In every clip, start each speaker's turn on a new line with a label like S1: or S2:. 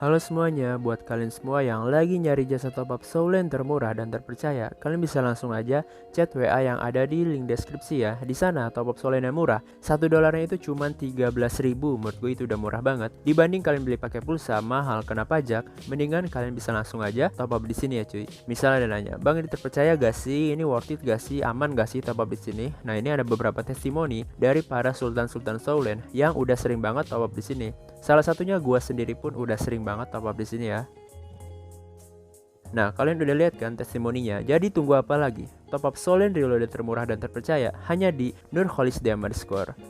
S1: Halo semuanya, buat kalian semua yang lagi nyari jasa top up Soulend termurah dan terpercaya, kalian bisa langsung aja chat WA yang ada di link deskripsi ya. Di sana top up Soulend yang murah, $1 itu cuma 13.000. Menurut gue itu udah murah banget. Dibanding kalian beli pakai pulsa mahal kena pajak, mendingan kalian bisa langsung aja top up di sini ya cuy. Misalnya ada nanya, "Bang, ini terpercaya gak sih? Ini worth it gak sih? Aman gak sih top up di sini?" Nah, ini ada beberapa testimoni dari para sultan-sultan Soulend yang udah sering banget top up di sini. Salah satunya gua sendiri pun udah sering banget top up di sini ya. Nah, kalian udah lihat kan testimoninya. Jadi tunggu apa lagi? Top up Soulend Reloaded termurah dan terpercaya hanya di Nurholisd_.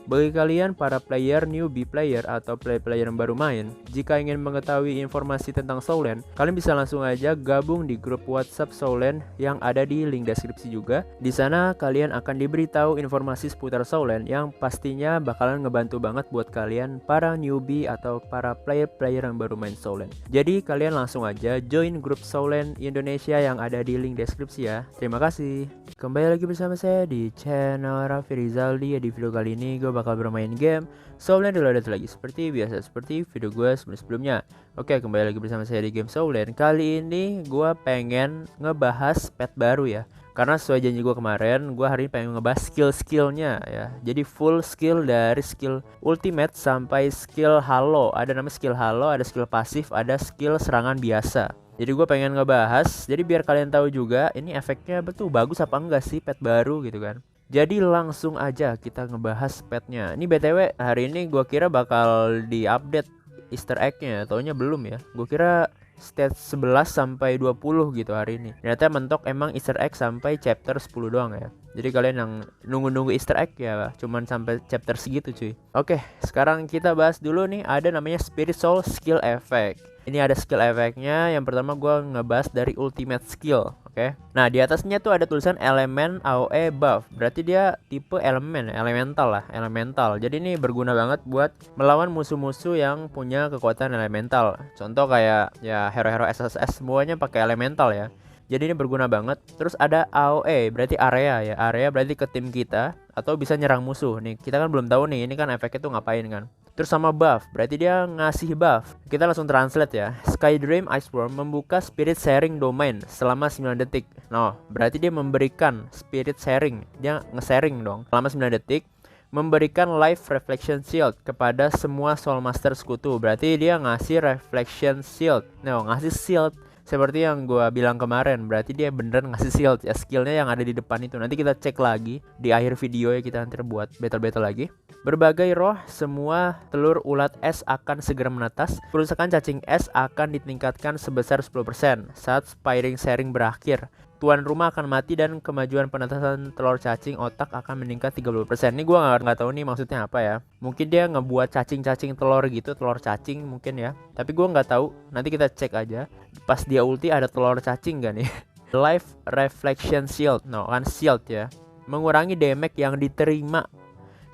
S1: Bagi kalian para player, newbie player atau player yang baru main, jika ingin mengetahui informasi tentang Soulend, kalian bisa langsung aja gabung di grup WhatsApp Soulend yang ada di link deskripsi juga. Di sana kalian akan diberitahu informasi seputar Soulend yang pastinya bakalan ngebantu banget buat kalian para newbie atau para player yang baru main Soulend. Jadi kalian langsung aja join grup Soulend Indonesia yang ada di link deskripsi ya. Terima kasih. Kembali lagi bersama saya di channel Raffi Rizaldi. Di video kali ini gue bakal bermain game Soulend Reloaded lagi seperti biasa, seperti video gue sebelumnya. Oke, kembali lagi bersama saya di game Soulend. Kali ini gue pengen ngebahas pet baru ya. Karena sesuai janji gue kemarin, gue hari ini pengen ngebahas skill-skillnya ya. Jadi full skill dari skill ultimate sampai skill halo. Ada namanya skill halo, ada skill pasif, ada skill serangan biasa. Jadi gue pengen ngebahas, jadi biar kalian tahu juga ini efeknya betul bagus apa enggak sih pet baru gitu kan. Jadi langsung aja kita ngebahas petnya. Ini BTW hari ini gue kira bakal di-update Easter egg-nya, taunya belum ya. Gue kira stage 11 sampai 20 gitu hari ini. Ternyata mentok emang Easter egg sampai chapter 10 doang ya. Jadi kalian yang nunggu-nunggu Easter egg ya cuman sampai chapter segitu cuy. Oke, sekarang kita bahas dulu nih, ada namanya Spirit Soul Skill Effect. Ini ada skill efeknya. Yang pertama gue ngebahas dari ultimate skill. Oke. Nah, di atasnya tuh ada tulisan elemen AOE buff. Berarti dia tipe elemen, elemental lah, elemental. Jadi ini berguna banget buat melawan musuh-musuh yang punya kekuatan elemental. Contoh kayak ya hero-hero SSS semuanya pakai elemental ya. Jadi ini berguna banget. Terus ada AOE, berarti area ya. Area berarti ke tim kita atau bisa nyerang musuh. Nih, kita kan belum tahu nih ini kan efeknya tuh ngapain kan. Terus sama buff, berarti dia ngasih buff. Kita langsung translate ya. Skydream Iceworm membuka spirit sharing domain selama 9 detik. Nah, berarti dia memberikan spirit sharing. Dia nge-sharing dong selama 9 detik. Memberikan life reflection shield kepada semua soulmaster sekutu. Berarti dia ngasih reflection shield. Nah, ngasih shield seperti yang gue bilang kemarin. Berarti dia beneran ngasih shield ya, skillnya yang ada di depan itu. Nanti kita cek lagi di akhir video ya, kita nanti buat battle-battle lagi. Berbagai roh, semua telur ulat es akan segera menetas. Kerusakan cacing es akan ditingkatkan sebesar 10% saat spiring sharing berakhir. Tuan rumah akan mati dan kemajuan penetasan telur cacing otak akan meningkat 30%. Ini gue nggak tahu nih maksudnya apa ya. Mungkin dia ngebuat cacing-cacing telur gitu, telur cacing mungkin ya. Tapi gue nggak tahu. Nanti kita cek aja. Pas dia ulti ada telur cacing gak nih? Life Reflection Shield. No, kan shield ya. Mengurangi damage yang diterima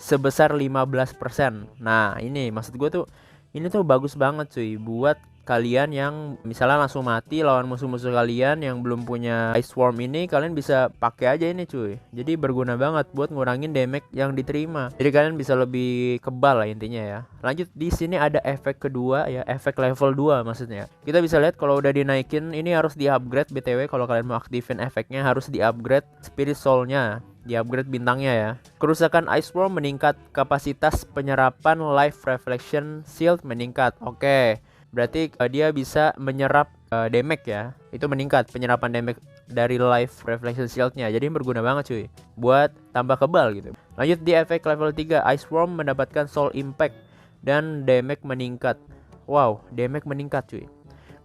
S1: sebesar 15%. Nah, ini maksud gue tuh ini tuh bagus banget cuy buat kalian yang misalnya langsung mati lawan musuh-musuh kalian yang belum punya Ice Worm ini, kalian bisa pakai aja ini cuy. Jadi berguna banget buat ngurangin damage yang diterima. Jadi kalian bisa lebih kebal lah intinya ya. Lanjut, di sini ada efek kedua ya, efek level 2 maksudnya. Kita bisa lihat kalau udah dinaikin ini harus di-upgrade BTW. Kalau kalian mau aktifin efeknya harus di-upgrade Spirit Soul-nya, di-upgrade bintangnya ya. Kerusakan Ice Worm meningkat, kapasitas penyerapan Life Reflection Shield meningkat. Oke. Berarti dia bisa menyerap damage ya. Itu meningkat penyerapan damage dari Life Reflection Shield-nya. Jadi berguna banget cuy buat tambah kebal gitu. Lanjut di efek level 3, Ice Worm mendapatkan Soul Impact dan damage meningkat. Wow, damage meningkat cuy.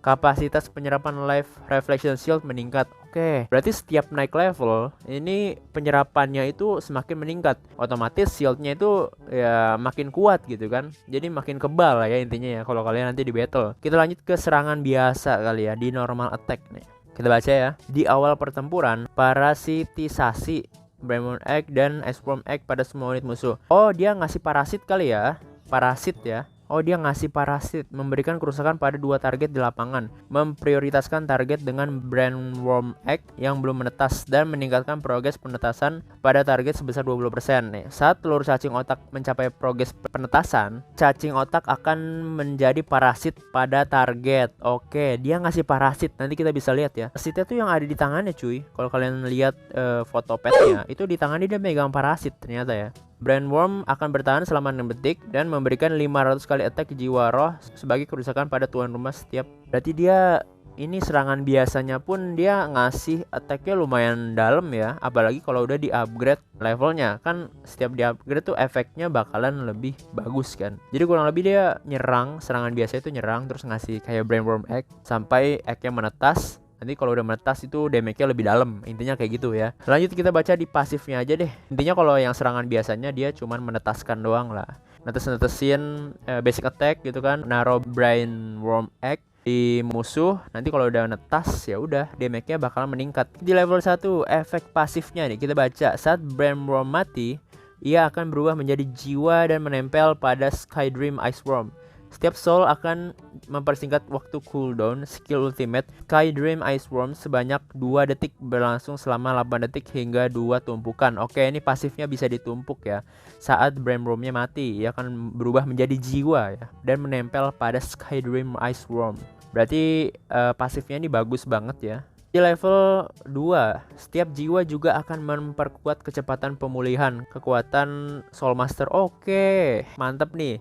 S1: Kapasitas penyerapan Life Reflection Shield meningkat. Oke, berarti setiap naik level ini penyerapannya itu semakin meningkat. Otomatis shieldnya itu ya makin kuat gitu kan. Jadi makin kebal lah ya intinya ya kalau kalian nanti di battle. Kita lanjut ke serangan biasa kali ya, di normal attack nih. Kita baca ya. Di awal pertempuran, parasitisasi Bremen Egg dan Iceworm Egg pada semua unit musuh. Oh, dia ngasih parasit kali ya. Parasit ya. Oh, dia ngasih parasit, memberikan kerusakan pada 2 target di lapangan, memprioritaskan target dengan Brainworm Egg yang belum menetas, dan meningkatkan progres penetasan pada target sebesar 20%. Nih, saat telur cacing otak mencapai progres penetasan, cacing otak akan menjadi parasit pada target. Oke, dia ngasih parasit. Nanti kita bisa lihat ya. Parasitnya tuh yang ada di tangannya, cuy. Kalau kalian lihat foto petnya, itu di tangannya dia megang parasit ternyata ya. Brainworm akan bertahan selama 6 detik dan memberikan 500 kali attack jiwa roh sebagai kerusakan pada tuan rumah setiap. Berarti dia ini serangan biasanya pun dia ngasih attacknya lumayan dalam ya. Apalagi kalau udah di upgrade levelnya, kan setiap di upgrade tuh efeknya bakalan lebih bagus kan. Jadi kurang lebih dia nyerang, serangan biasa itu nyerang terus ngasih kayak Brainworm Egg sampai eggnya menetas. Nanti kalau udah menetas itu damage-nya lebih dalam. Intinya kayak gitu ya. Lanjut kita baca di pasifnya aja deh. Intinya kalau yang serangan biasanya dia cuman menetaskan doang lah. Netesin basic attack gitu kan. Naro Brainworm Egg di musuh. Nanti kalau udah netas ya udah damage-nya bakalan meningkat. Di level 1 efek pasifnya nih kita baca. Saat Brainworm mati, ia akan berubah menjadi jiwa dan menempel pada Skydream Ice Worm. Setiap soul akan mempersingkat waktu cooldown skill ultimate Skydream Ice Worm sebanyak 2 detik, berlangsung selama 8 detik hingga 2 tumpukan. Oke, ini pasifnya bisa ditumpuk ya. Saat Brainwormnya mati, ia akan berubah menjadi jiwa ya dan menempel pada Skydream Ice Worm. Berarti pasifnya ini bagus banget ya. Di level 2, setiap jiwa juga akan memperkuat kecepatan pemulihan kekuatan Soul Master. Oke, mantap nih.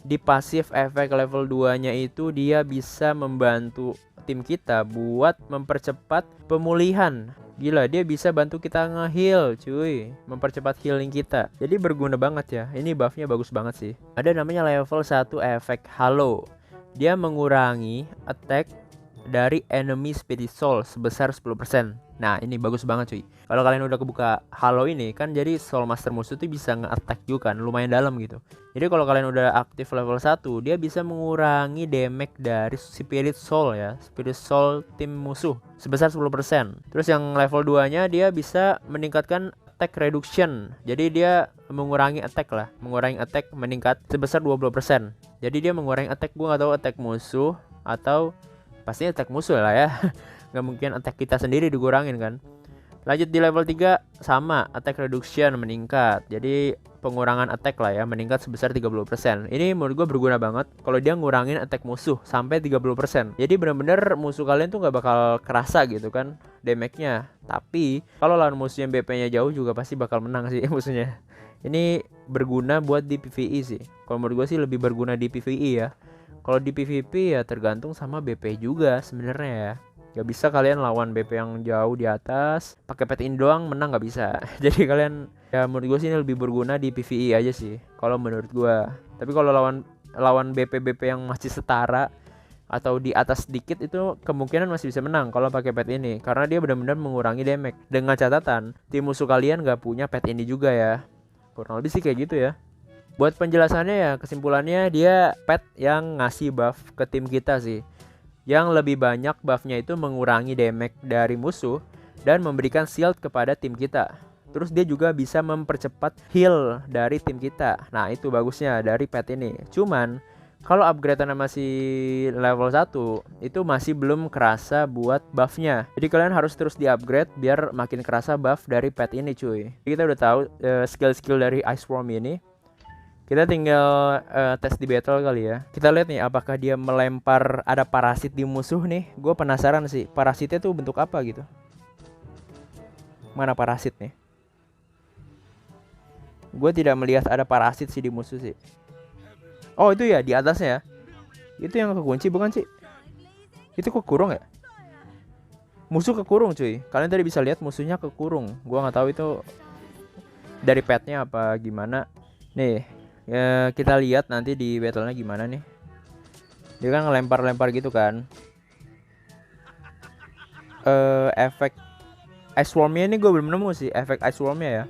S1: Di pasif efek level 2 nya itu dia bisa membantu tim kita buat mempercepat pemulihan. Gila, dia bisa bantu kita nge-heal cuy, mempercepat healing kita. Jadi berguna banget ya. Ini buffnya bagus banget sih. Ada namanya level 1 efek Halo. Dia mengurangi attack dari enemy spirit soul sebesar 10%. Nah, ini bagus banget cuy. Kalau kalian udah kebuka Halo ini kan jadi soul master musuh tuh bisa nge-attack juga kan, lumayan dalam gitu. Jadi kalau kalian udah aktif level 1, dia bisa mengurangi damage dari spirit soul ya, spirit soul tim musuh sebesar 10%. Terus yang level 2-nya dia bisa meningkatkan attack reduction. Jadi dia mengurangi attack lah, mengurangi attack meningkat sebesar 20%. Jadi dia mengurangi attack, gua nggak tahu attack musuh atau pastinya attack musuh lah ya. Nggak mungkin attack kita sendiri dikurangin kan. Lanjut di level 3 sama, attack reduction meningkat. Jadi pengurangan attack lah ya, meningkat sebesar 30%. Ini menurut gue berguna banget kalau dia ngurangin attack musuh sampai 30%. Jadi bener-bener musuh kalian tuh nggak bakal kerasa gitu kan damage-nya. Tapi kalau lawan musuh yang BP-nya jauh juga pasti bakal menang sih musuhnya. Ini berguna buat di PvE sih. Kalau menurut gue sih lebih berguna di PvE ya. Kalau di PvP ya tergantung sama BP juga sebenarnya ya. Gak bisa kalian lawan BP yang jauh di atas pakai pet in doang menang, gak bisa. Jadi kalian ya menurut gue sih ini lebih berguna di PvE aja sih kalau menurut gue. Tapi kalau lawan BP yang masih setara atau di atas sedikit itu kemungkinan masih bisa menang kalau pakai pet ini karena dia benar-benar mengurangi damage. Dengan catatan tim musuh kalian gak punya pet ini juga ya. Kurang lebih sih kayak gitu ya. Buat penjelasannya ya, kesimpulannya dia pet yang ngasih buff ke tim kita sih. Yang lebih banyak buffnya itu mengurangi damage dari musuh dan memberikan shield kepada tim kita. Terus dia juga bisa mempercepat heal dari tim kita. Nah itu bagusnya dari pet ini. Cuman kalau upgradeannya masih level 1 itu masih belum kerasa buat buffnya. Jadi kalian harus terus di upgrade biar makin kerasa buff dari pet ini cuy. Jadi kita udah tahu skill-skill dari Ice Worm ini. Kita tinggal tes di battle kali ya. Kita lihat nih apakah dia melempar ada parasit di musuh nih. Gue penasaran sih parasitnya tuh bentuk apa gitu. Mana parasit nih? Gue tidak melihat ada parasit sih di musuh sih. Oh itu ya di atasnya ya. Itu yang kekunci bukan sih? Itu kekurung ya? Musuh kekurung cuy. Kalian tadi bisa lihat musuhnya kekurung. Gue nggak tahu itu dari petnya apa gimana. Nih. Ya, kita lihat nanti di battle-nya gimana nih. Dia kan ngelempar-lempar gitu kan. Efek Ice Worm-nya ini gue belum nemu sih, efek Ice Worm-nya ya.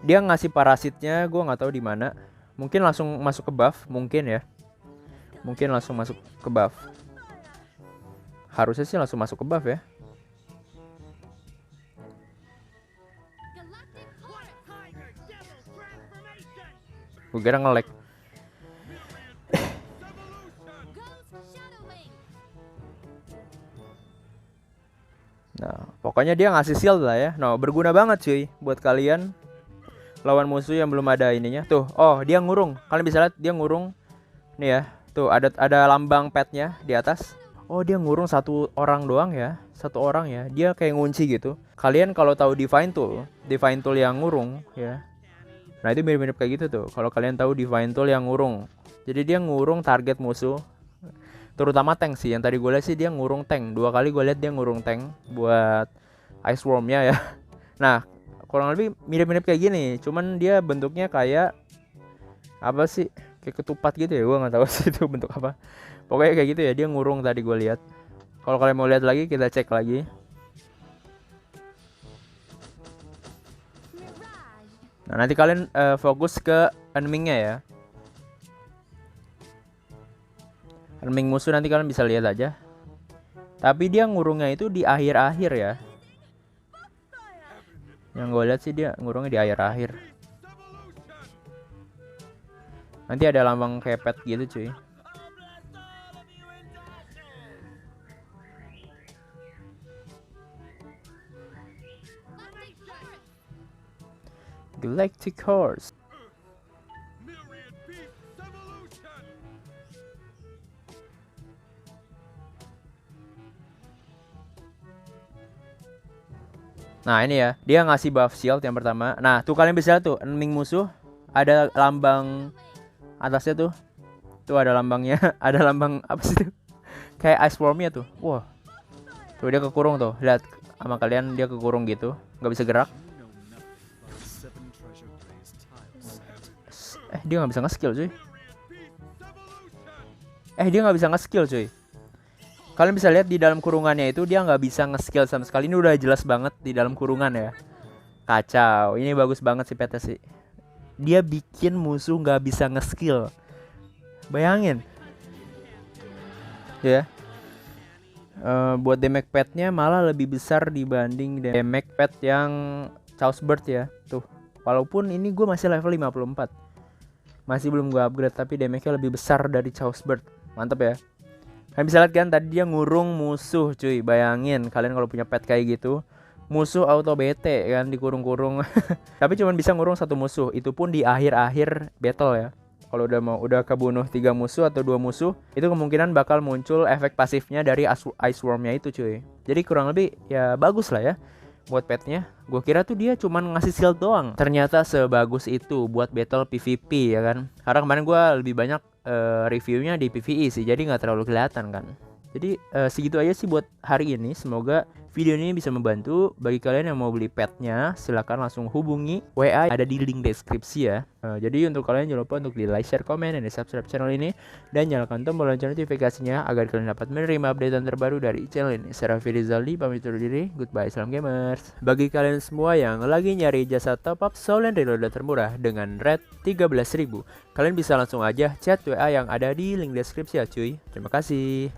S1: Dia ngasih parasitnya, gue nggak tahu di mana. Mungkin langsung masuk ke buff, mungkin ya. Mungkin langsung masuk ke buff. Harusnya sih langsung masuk ke buff ya. Gue kira nge-lag. Nah, pokoknya dia ngasih shield lah ya. Nah, berguna banget cuy buat kalian lawan musuh yang belum ada ininya. Tuh, oh dia ngurung. Kalian bisa lihat dia ngurung. Nih ya, tuh ada lambang petnya di atas. Oh dia ngurung satu orang doang ya, satu orang ya. Dia kayak ngunci gitu. Kalian kalau tahu Divine Tool yang ngurung ya. Nah itu mirip-mirip kayak gitu tuh. Kalau kalian tahu Divine Tool yang ngurung, jadi dia ngurung target musuh. Terutama tank sih, yang tadi gue lihat sih dia ngurung tank. 2 kali gue lihat dia ngurung tank buat Ice Worm-nya ya. Nah, kurang lebih mirip-mirip kayak gini, cuman dia bentuknya kayak apa sih? Kayak ketupat gitu ya, gue nggak tahu sih itu bentuk apa. Pokoknya kayak gitu ya, dia ngurung tadi gue lihat. Kalau kalian mau lihat lagi, kita cek lagi. Nah, nanti kalian fokus ke enemy-nya ya. Enemy musuh nanti kalian bisa lihat aja. Tapi dia ngurungnya itu di akhir-akhir ya. Yang gue lihat sih dia ngurungnya di akhir-akhir. Nanti ada lambang kepet gitu cuy. Galactic Horse. Nah ini ya, dia ngasih buff shield yang pertama. Nah tuh kalian bisa lihat tuh, enemy musuh ada lambang atasnya tuh. Tuh ada lambangnya, ada lambang apa sih tuh? Kayak Ice Worm-nya tuh. Wah. Tuh dia kekurung tuh. Lihat sama kalian dia kekurung gitu, nggak bisa gerak. Dia nggak bisa nge-skill cuy. Dia nggak bisa nge-skill cuy. Kalian bisa lihat di dalam kurungannya itu dia nggak bisa nge-skill sama sekali. Ini udah jelas banget di dalam kurungan ya. Kacau. Ini bagus banget sih PT sih. Dia bikin musuh nggak bisa nge-skill. Bayangin. Ya. Buat damage petnya malah lebih besar dibanding damage pet yang Chaos Bird ya. Tuh. Walaupun ini gue masih level 54. Masih belum gue upgrade tapi damage-nya lebih besar dari Chaos Bird. Mantap ya. Kalian bisa lihat kan tadi dia ngurung musuh cuy. Bayangin kalian kalau punya pet kayak gitu, musuh auto bete kan dikurung-kurung. Tapi cuma bisa ngurung satu musuh, itu pun di akhir-akhir battle ya. Kalau udah kebunuh 3 musuh atau 2 musuh, itu kemungkinan bakal muncul efek pasifnya dari Ice Worm-nya itu cuy. Jadi kurang lebih ya bagus lah ya buat petnya. Gue kira tuh dia cuman ngasih shield doang. Ternyata sebagus itu buat battle PvP ya kan. Karena kemarin gue lebih banyak reviewnya di PvE sih, jadi nggak terlalu kelihatan kan. Jadi segitu aja sih buat hari ini. Semoga video ini bisa membantu. Bagi kalian yang mau beli petnya, silahkan langsung hubungi WA ada di link deskripsi ya. Jadi untuk kalian jangan lupa untuk di like, share, komen, dan di subscribe channel ini. Dan nyalakan tombol lonceng notifikasinya agar kalian dapat menerima update terbaru dari channel ini. Saya Raffi Rizaldi, pamit undur diri. Goodbye, salam gamers. Bagi kalian semua yang lagi nyari jasa top up Soul and Reload termurah dengan rate 13.000, kalian bisa langsung aja chat WA yang ada di link deskripsi ya cuy. Terima kasih.